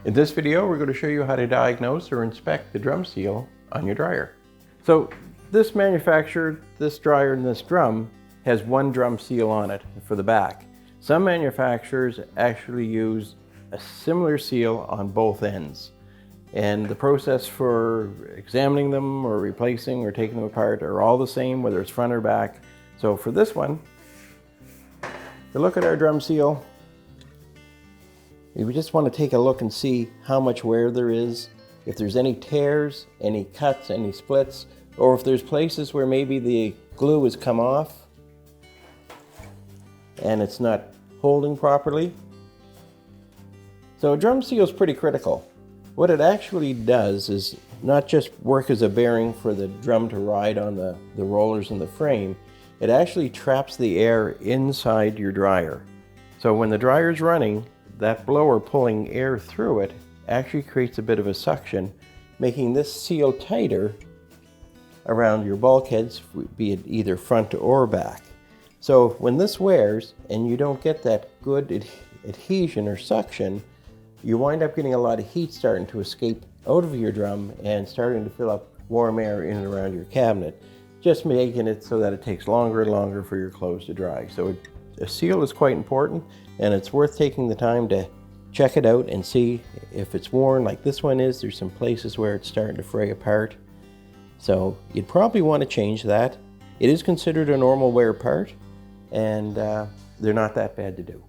In this video, we're going to show you how to diagnose or inspect the drum seal on your dryer. So this manufacturer, this dryer and this drum has one drum seal on it for the back. Some manufacturers actually use a similar seal on both ends. And the process for examining them or replacing or taking them apart are all the same, whether it's front or back. So for this one, to look at our drum seal, we just want to take a look and see how much wear there is, if there's any tears, any cuts, any splits, or if there's places where maybe the glue has come off and it's not holding properly. So a drum seal is pretty critical. What it actually does is not just work as a bearing for the drum to ride on the rollers in the frame, it actually traps the air inside your dryer. So when the dryer is running, that blower pulling air through it actually creates a bit of a suction, making this seal tighter around your bulkheads, be it either front or back. So when this wears and you don't get that good adhesion or suction, you wind up getting a lot of heat starting to escape out of your drum and starting to fill up warm air in and around your cabinet, just making it so that it takes longer and longer for your clothes to dry. So a seal is quite important, and it's worth taking the time to check it out and see if it's worn like this one is. There's some places where it's starting to fray apart. So you'd probably want to change that. It is considered a normal wear part, and they're not that bad to do.